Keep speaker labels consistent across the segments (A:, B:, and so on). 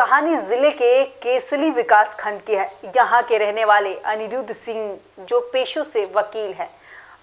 A: कहानी जिले के केसली विकास खंड की है। यहाँ के रहने वाले अनिरुद्ध सिंह जो पेशों से वकील है।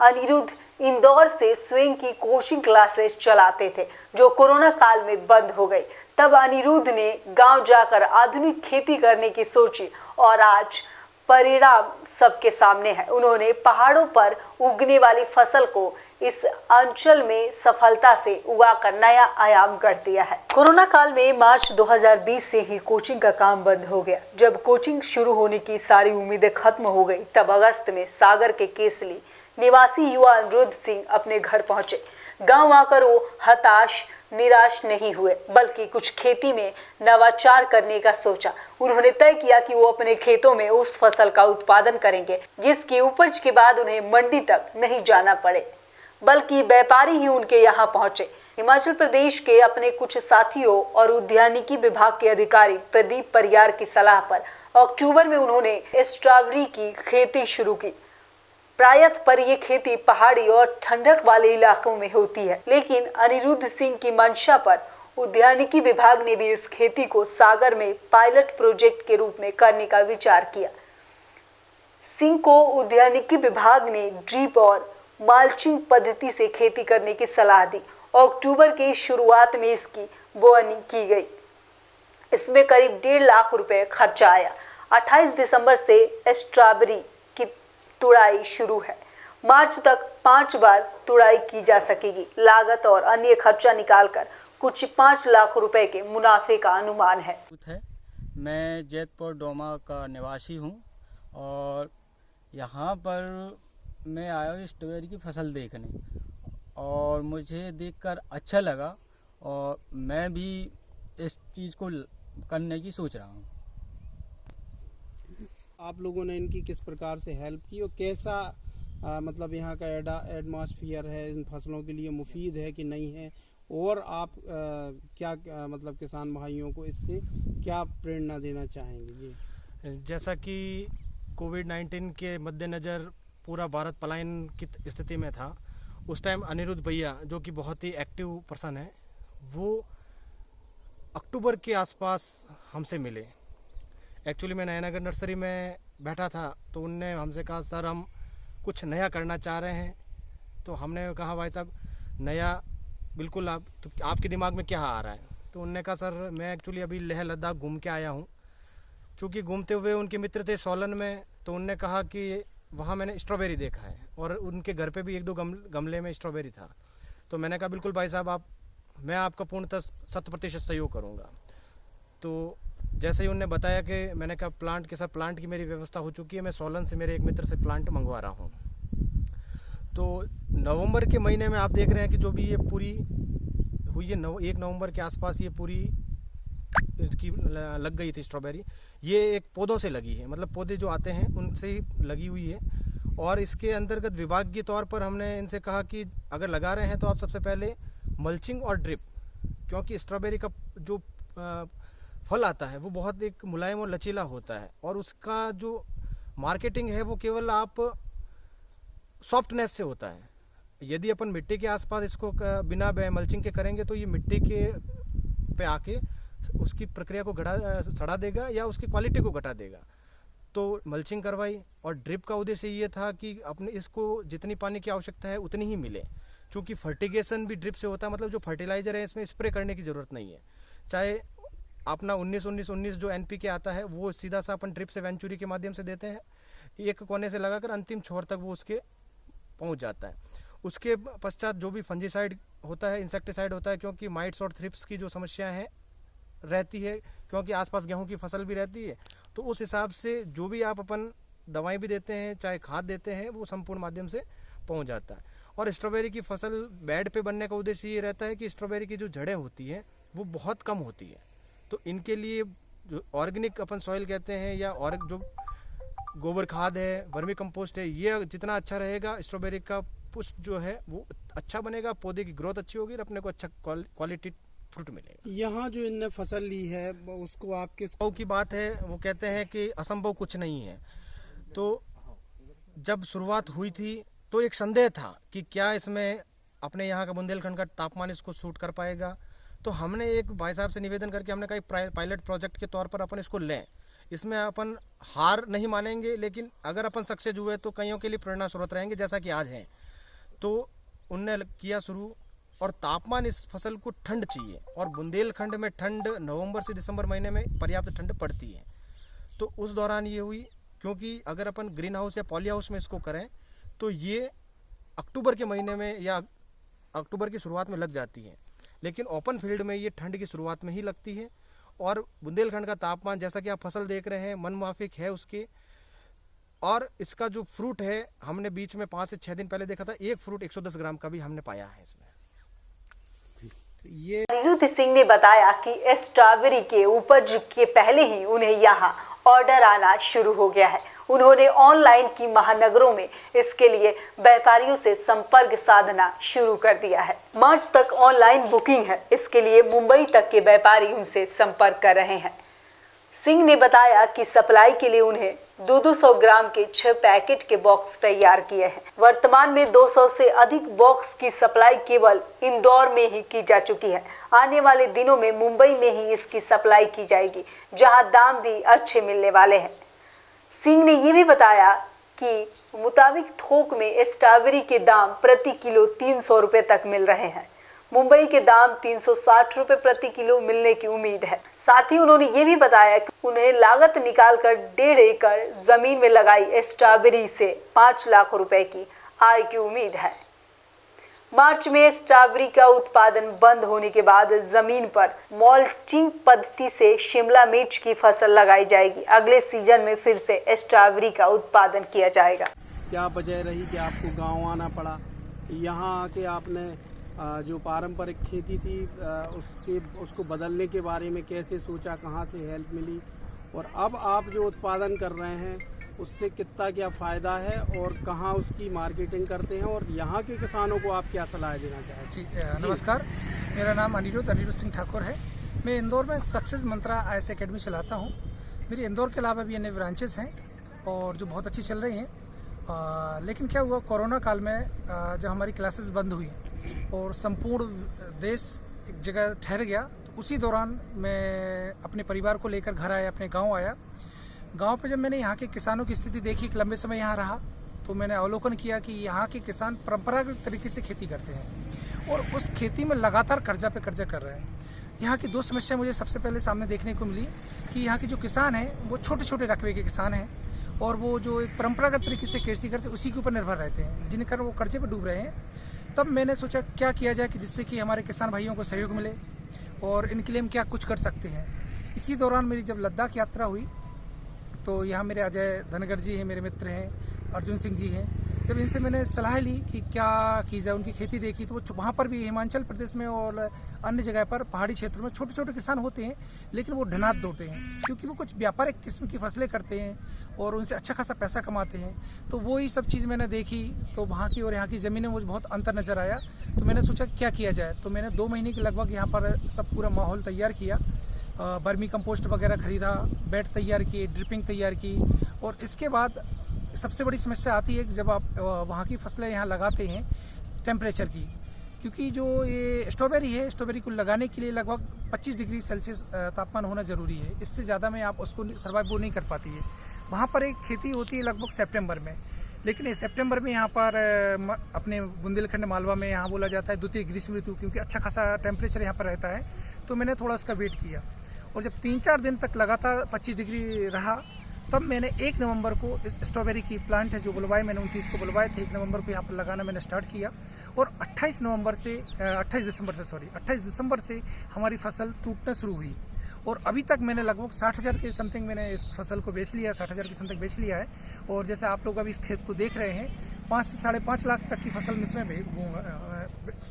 A: अनिरुद्ध इंदौर से स्वयं की कोचिंग क्लासेस चलाते थे जो कोरोना काल में बंद हो गई। तब अनिरुद्ध ने गांव जाकर आधुनिक खेती करने की सोची और आज परिणाम सबके सामने है। उन्होंने पहाड़ों पर उगने वाली फसल को इस अंचल में सफलता से उगाकर नया आयाम कर दिया है। कोरोना काल में मार्च 2020 से ही कोचिंग का काम बंद हो गया। जब कोचिंग शुरू होने की सारी उम्मीदें खत्म हो गई, तब अगस्त में सागर के केसली निवासी युवा अनिरुद्ध सिंह अपने घर पहुंचे। गांव आकर वो हताश निराश नहीं हुए, बल्कि कुछ खेती में नवाचार करने का सोचा। उन्होंने तय किया कि वो अपने खेतों में उस फसल का उत्पादन करेंगे जिसकी उपज के बाद उन्हें मंडी तक नहीं जाना पड़े, बल्कि व्यापारी ही उनके यहाँ पहुंचे। हिमाचल प्रदेश के अपने कुछ साथियों और उद्यानिकी विभाग के अधिकारी प्रदीप परियार की सलाह पर अक्टूबर में उन्होंने स्ट्रॉबेरी की खेती शुरू की। प्रायः पर यह खेती पहाड़ी और ठंडक वाले इलाकों में होती है, लेकिन अनिरुद्ध सिंह की मंशा पर उद्यानिकी विभाग ने भी इस खेती को सागर में पायलट प्रोजेक्ट के रूप में करने का विचार किया। सिंह को उद्यानिकी विभाग ने ड्रिप और मल्चिंग पद्धति से खेती करने की सलाह दी और अक्टूबर के शुरुआत में इसकी बोअनी की गई। इसमें करीब 1.5 लाख रुपए खर्चा आया। 28 दिसंबर से स्ट्रॉबेरी की तुड़ाई शुरू है। मार्च तक 5 बार तुड़ाई की जा सकेगी। लागत और अन्य खर्चा निकालकर कुछ 5 लाख रुपए के मुनाफे का अनुमान है।
B: मैं जैतपुर डोमा का निवासी हूँ और यहाँ पर मैं आया हूँ स्ट्रॉबेरी की फसल देखने और मुझे देखकर अच्छा लगा और मैं भी इस चीज़ को करने की सोच रहा हूँ।
C: आप लोगों ने इनकी किस प्रकार से हेल्प की और कैसा मतलब यहाँ का एटमॉस्फेयर है, इन फसलों के लिए मुफीद है कि नहीं है, और आप क्या मतलब किसान भाइयों को इससे क्या प्रेरणा देना चाहेंगे? जी,
D: जैसा कि कोविड-19 के मद्देनज़र पूरा भारत पलायन की स्थिति में था, उस टाइम अनिरुद्ध भैया जो कि बहुत ही एक्टिव पर्सन है, वो अक्टूबर के आसपास हमसे मिले। एक्चुअली मैं नयनगर नर्सरी में बैठा था तो उनने हमसे कहा सर हम कुछ नया करना चाह रहे हैं। तो हमने कहा भाई साहब नया बिल्कुल आपके दिमाग में क्या आ रहा है? तो उनने कहा सर मैं एक्चुअली अभी लेह लद्दाख घूम के आया हूँ। क्योंकि घूमते हुए उनके मित्र थे सोलन में, तो उनने कहा कि वहाँ मैंने स्ट्रॉबेरी देखा है और उनके घर पे भी 1-2 गमले में स्ट्रॉबेरी था। तो मैंने कहा बिल्कुल भाई साहब मैं आपका पूर्णतः 100% सहयोग करूँगा। तो जैसे ही उन्होंने बताया कि मैंने कहा प्लांट के साथ प्लांट की मेरी व्यवस्था हो चुकी है, मैं सोलन से मेरे एक मित्र से प्लांट मंगवा रहा हूँ। तो नवंबर के महीने में आप देख रहे हैं कि जो भी ये पूरी हुई है 1 नवंबर के आसपास ये पूरी इसकी लग गई थी स्ट्रॉबेरी। ये एक पौधों से लगी है, मतलब पौधे जो आते हैं उनसे ही लगी हुई है। और इसके अंतर्गत विभाग के तौर पर हमने इनसे कहा कि अगर लगा रहे हैं तो आप सबसे पहले मल्चिंग और ड्रिप, क्योंकि स्ट्रॉबेरी का जो फल आता है वो बहुत एक मुलायम और लचीला होता है और उसका जो मार्केटिंग है वो केवल आप सॉफ्टनेस से होता है। यदि अपन मिट्टी के आसपास इसको बिना मल्चिंग के करेंगे तो ये मिट्टी के पे आके उसकी प्रक्रिया को सड़ा देगा या उसकी क्वालिटी को घटा देगा। तो मल्चिंग करवाई और ड्रिप का उद्देश्य ये था कि अपने इसको जितनी पानी की आवश्यकता है उतनी ही मिले। क्योंकि फर्टिगेशन भी ड्रिप से होता है, मतलब जो फर्टिलाइजर है इसमें स्प्रे करने की ज़रूरत नहीं है। चाहे अपना 19-19-19 जो NPK आता है वो सीधा सा अपन ड्रिप से वेंचुरी के माध्यम से देते हैं, एक कोने से लगाकर अंतिम छोर तक वो उसके पहुंच जाता है। उसके पश्चात जो भी फंजीसाइड होता है, इंसेक्टिसाइड होता है, क्योंकि माइट्स और थ्रिप्स की जो समस्या है रहती है, क्योंकि आसपास गेहूं की फसल भी रहती है, तो उस हिसाब से जो भी आप अपन दवाएं भी देते हैं चाहे खाद देते हैं वो संपूर्ण माध्यम से पहुँच जाता है। और स्ट्रॉबेरी की फसल बेड पे बनने का उद्देश्य ये रहता है कि स्ट्रॉबेरी की जो जड़ें होती हैं वो बहुत कम होती है। तो इनके लिए जो ऑर्गेनिक अपन सॉइल कहते हैं या और जो गोबर खाद है, वर्मी कंपोस्ट है, ये जितना अच्छा रहेगा स्ट्रॉबेरी का पुष्प जो है वो अच्छा बनेगा, पौधे की ग्रोथ अच्छी होगी और अपने को अच्छा क्वालिटी फ्रूट मिलेगा।
C: यहाँ जो इनने फसल ली है उसको आप किस
D: की बात है, वो कहते हैं कि असंभव कुछ नहीं है। तो जब शुरुआत हुई थी तो एक संदेह था कि क्या इसमें अपने यहाँ का बुंदेलखंड का तापमान इसको सूट कर पाएगा, तो हमने एक भाई साहब से निवेदन करके हमने कहा पायलट प्रोजेक्ट के तौर पर अपन इसको लें, इसमें अपन हार नहीं मानेंगे, लेकिन अगर अपन सक्सेस हुए तो कईयों के लिए प्रेरणा स्रोत रहेंगे जैसा कि आज हैं। तो उनने किया शुरू, और तापमान इस फसल को ठंड चाहिए, और बुंदेलखंड में ठंड नवंबर से दिसंबर महीने में पर्याप्त ठंड पड़ती है। तो उस दौरान ये हुई, क्योंकि अगर अपन ग्रीन हाउस या पॉली हाउस में इसको करें तो ये अक्टूबर के महीने में या अक्टूबर की शुरुआत में लग जाती है, लेकिन ओपन फील्ड में ये ठंड की शुरुआत में ही लगती है। और बुंदेलखंड का तापमान जैसा कि आप फसल देख रहे हैं मनमाफिक है उसके, और इसका जो फ्रूट है हमने बीच में 5 से 6 दिन पहले देखा था, एक फ्रूट 110 ग्राम का भी हमने पाया है इसमें।
C: ये
A: अनिरुद्ध सिंह ने बताया कि स्ट्रॉबेरी के उपज के पहले ही उन्हें यहाँ ऑर्डर आना शुरू हो गया है। उन्होंने ऑनलाइन की महानगरों में इसके लिए व्यापारियों से संपर्क साधना शुरू कर दिया है। मार्च तक ऑनलाइन बुकिंग है, इसके लिए मुंबई तक के व्यापारी उनसे संपर्क कर रहे हैं। सिंह ने बताया कि सप्लाई के लिए उन्हें 200 ग्राम के 6 पैकेट के बॉक्स तैयार किए हैं। वर्तमान में 200 से अधिक बॉक्स की सप्लाई केवल इंदौर में ही की जा चुकी है। आने वाले दिनों में मुंबई में ही इसकी सप्लाई की जाएगी, जहां दाम भी अच्छे मिलने वाले हैं। सिंह ने ये भी बताया कि मुताबिक थोक में स्ट्रॉबेरी के दाम प्रति किलो 300 रुपये तक मिल रहे हैं। मुंबई के दाम 360 रुपये प्रति किलो मिलने की उम्मीद है। साथ ही उन्होंने ये भी बताया कि उन्हें लागत निकालकर 1.5 एकड़ जमीन में लगाई स्ट्रॉबेरी से 5 लाख रुपए की आय की उम्मीद है। मार्च में स्ट्रॉबेरी का उत्पादन बंद होने के बाद जमीन पर मल्चिंग पद्धति से शिमला मिर्च की फसल लगाई जाएगी। अगले सीजन में फिर से स्ट्रॉबेरी का उत्पादन किया जाएगा।
C: क्या वजह रही कि आपको गांव आना पड़ा? यहाँ आके आपने जो पारंपरिक खेती थी उसको बदलने के बारे में कैसे सोचा, कहाँ से हेल्प मिली, और अब आप जो उत्पादन कर रहे हैं उससे कितना क्या फ़ायदा है और कहाँ उसकी मार्केटिंग करते हैं, और यहाँ के किसानों को आप क्या सलाह देना चाहते हैं?
E: जी नमस्कार, मेरा नाम अनिरुद्ध सिंह ठाकुर है। मैं इंदौर में सक्सेस मंत्रा आईएएस एकेडमी चलाता हूँ। मेरी इंदौर के अलावा भी अन्य ब्रांचेस हैं और जो बहुत अच्छी चल रही हैं। लेकिन क्या हुआ, कोरोना काल में जब हमारी क्लासेस बंद हुई और संपूर्ण देश एक जगह ठहर गया, तो उसी दौरान मैं अपने परिवार को लेकर घर आया, अपने गांव आया। गांव पे जब मैंने यहाँ के किसानों की स्थिति देखी, कि लंबे समय यहाँ रहा, तो मैंने अवलोकन किया कि यहाँ के किसान परंपरागत तरीके से खेती करते हैं और उस खेती में लगातार कर्जा पे कर्जा कर रहे हैं। यहाँ की 2 समस्या मुझे सबसे पहले सामने देखने को मिली कि यहाँ के जो किसान हैं वो छोटे छोटे रकबे के किसान हैं और वो जो एक परंपरागत तरीके से खेती करते हैं उसी के ऊपर निर्भर रहते हैं, जिनके कारण वो कर्जे पर डूब रहे हैं। तब मैंने सोचा क्या किया जाए कि जिससे कि हमारे किसान भाइयों को सहयोग मिले और इनके लिए हम क्या कुछ कर सकते हैं। इसी दौरान मेरी जब लद्दाख यात्रा हुई तो यहाँ मेरे अजय धनगर जी हैं, मेरे मित्र हैं, अर्जुन सिंह जी हैं। जब इनसे मैंने सलाह ली कि क्या की जाए, उनकी खेती देखी, तो वो वहाँ पर भी हिमाचल प्रदेश में और अन्य जगह पर पहाड़ी क्षेत्रों में छोटे छोटे किसान होते हैं, लेकिन वो ढनात दौड़ते हैं क्योंकि वो कुछ व्यापारिक किस्म की फसलें करते हैं और उनसे अच्छा खासा पैसा कमाते हैं। तो वो ही सब चीज़ मैंने देखी, तो वहाँ की और यहाँ की ज़मीन में मुझे बहुत अंतर नज़र आया। तो मैंने सोचा क्या किया जाए, तो मैंने 2 महीने के लगभग यहाँ पर सब पूरा माहौल तैयार किया, बर्मी कंपोस्ट वगैरह खरीदा, बेड तैयार किए, ड्रिपिंग तैयार की। और इसके बाद सबसे बड़ी समस्या आती है कि जब आप वहाँ की फसलें यहाँ लगाते हैं टेम्परेचर की, क्योंकि जो ये स्ट्रॉबेरी है, स्ट्रॉबेरी को लगाने के लिए लगभग 25 डिग्री सेल्सियस तापमान होना ज़रूरी है। इससे ज़्यादा में आप उसको सर्वाइव नहीं कर पाती है। वहाँ पर एक खेती होती है लगभग सितंबर में, लेकिन सितंबर में यहाँ पर अपने बुंदेलखंड मालवा में यहाँ बोला जाता है द्वितीय ग्रीष्म ऋतु, क्योंकि अच्छा खासा टेम्परेचर यहाँ पर रहता है। तो मैंने थोड़ा उसका वेट किया और जब 3-4 दिन तक लगातार 25 डिग्री रहा, तब मैंने 1 नवंबर को इस स्ट्रॉबेरी की प्लांट है जो बुलवाए, मैंने 29 को बुलवाए थे, 1 नवंबर को यहाँ पर लगाना मैंने स्टार्ट किया और 28 दिसंबर से हमारी फसल टूटना शुरू हुई और अभी तक मैंने लगभग 60,000 के समथिंग मैंने इस फसल को बेच लिया, 60,000 के समथिंग बेच लिया है। और जैसे आप लोग अभी इस खेत को देख रहे हैं, 5 से 5.5 लाख तक की फसल मैं इसमें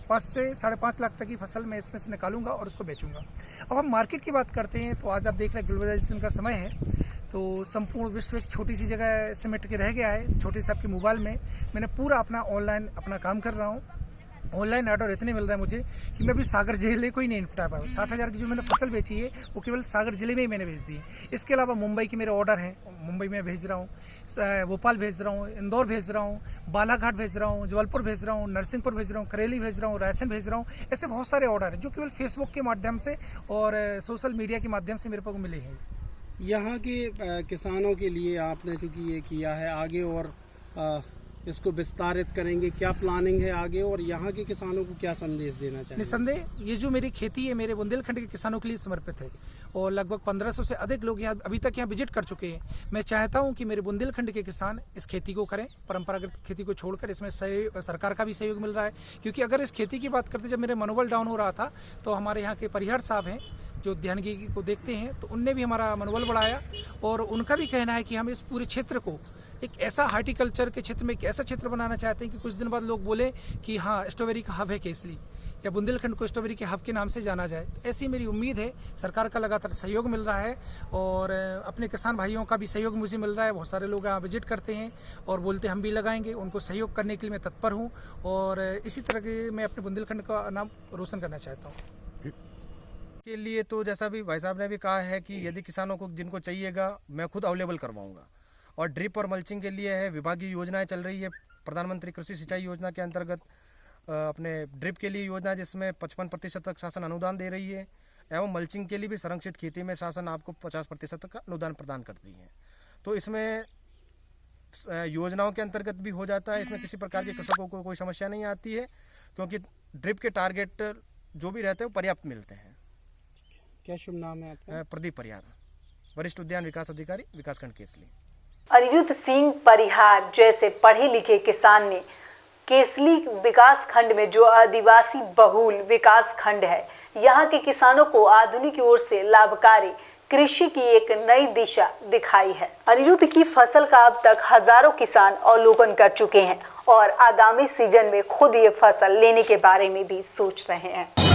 E: 5 से 5.5 लाख तक की फसल मैं इसमें से निकालूंगा और उसको बेचूंगा। अब हम मार्केट की बात करते हैं तो आज आप देख रहे हैं ग्लोबलाइजेशन का समय है, तो संपूर्ण विश्व एक छोटी सी जगह सिमट के रह गया है। छोटे से आपके मोबाइल में मैंने पूरा अपना ऑनलाइन अपना काम कर रहा हूँ ऑनलाइन ऑर्डर इतने मिल रहे हैं मुझे कि मैं अभी सागर जिले को ही नहीं निपटा पाया। 60,000 की जो मैंने फसल बेची है वो केवल सागर जिले में ही मैंने बेच दी है। इसके अलावा मुंबई के मेरे ऑर्डर हैं, मुंबई में भेज रहा हूँ, भोपाल भेज रहा हूँ, इंदौर भेज रहा हूँ, बालाघाट भेज रहा हूँ, जबलपुर भेज रहा हूँ, नरसिंहपुर भेज रहा हूँ, करेली भेज रहा हूँ, रायसेन भेज रहा हूँ। ऐसे बहुत सारे ऑर्डर हैं जो केवल फेसबुक के माध्यम से और सोशल मीडिया के माध्यम से मेरे को मिले हैं।
C: यहाँ के किसानों के लिए आपने चूँकि ये किया है, आगे और इसको विस्तारित करेंगे, क्या प्लानिंग है आगे, और यहाँ के किसानों को क्या संदेश देना चाहिए?
E: निस्संदेह ये जो मेरी खेती है मेरे बुंदेलखंड के किसानों के लिए समर्पित है और लगभग 1500 से अधिक लोग यहाँ अभी तक यहाँ विजिट कर चुके हैं। मैं चाहता हूँ कि मेरे बुंदेलखंड के किसान इस खेती को करें, परंपरागत खेती को छोड़कर। इसमें सरकार का भी सहयोग मिल रहा है, क्योंकि अगर इस खेती की बात करते जब मेरे मनोबल डाउन हो रहा था तो हमारे यहाँ के परिहार साहब हैं जो ध्यानगी को देखते हैं, तो उनने भी हमारा मनोबल बढ़ाया और उनका भी कहना है कि हम इस पूरे क्षेत्र को एक ऐसा हार्टिकल्चर के क्षेत्र में एक ऐसा क्षेत्र बनाना चाहते हैं कि कुछ दिन बाद लोग बोले कि हाँ स्ट्रॉबेरी का हब है केसली, या बुंदेलखंड को स्ट्रॉबेरी के हब के नाम से जाना जाए। ऐसी मेरी उम्मीद है। सरकार का लगातार सहयोग मिल रहा है और अपने किसान भाइयों का भी सहयोग मुझे मिल रहा है। बहुत सारे लोग यहाँ विजिट करते हैं और बोलते हम भी लगाएंगे। उनको सहयोग करने के लिए मैं तत्पर हूँ और इसी तरह के मैं अपने बुंदेलखंड का नाम रोशन करना चाहता हूँ।
D: के लिए तो जैसा भी भाई साहब ने भी कहा है कि यदि किसानों को जिनको चाहिएगा मैं खुद अवेलेबल करवाऊंगा। और ड्रिप और मल्चिंग के लिए है विभागीय योजनाएं चल रही है। प्रधानमंत्री कृषि सिंचाई योजना के अंतर्गत अपने ड्रिप के लिए योजना जिसमें 55% तक शासन अनुदान दे रही है, एवं मल्चिंग के लिए भी संरक्षित खेती में शासन आपको 50% तक का अनुदान प्रदान करती है। तो इसमें योजनाओं के अंतर्गत भी हो जाता है। इसमें किसी प्रकार के कृषकों को कोई समस्या नहीं आती है, क्योंकि ड्रिप के टारगेट जो भी रहते हैं वो पर्याप्त मिलते हैं।
C: क्या शुभ नाम है आपका?
D: प्रदीप परिहार, वरिष्ठ उद्यान विकास अधिकारी, विकासखंड केसली।
A: अनिरुद्ध सिंह परिहार जैसे पढ़े लिखे किसान ने केसली विकास खंड में जो आदिवासी बहुल विकास खंड है, यहाँ के किसानों को आधुनिक ओर से लाभकारी कृषि की एक नई दिशा दिखाई है। अनिरुद्ध की फसल का अब तक हजारों किसान अवलोकन कर चुके हैं और आगामी सीजन में खुद ये फसल लेने के बारे में भी सोच रहे हैं।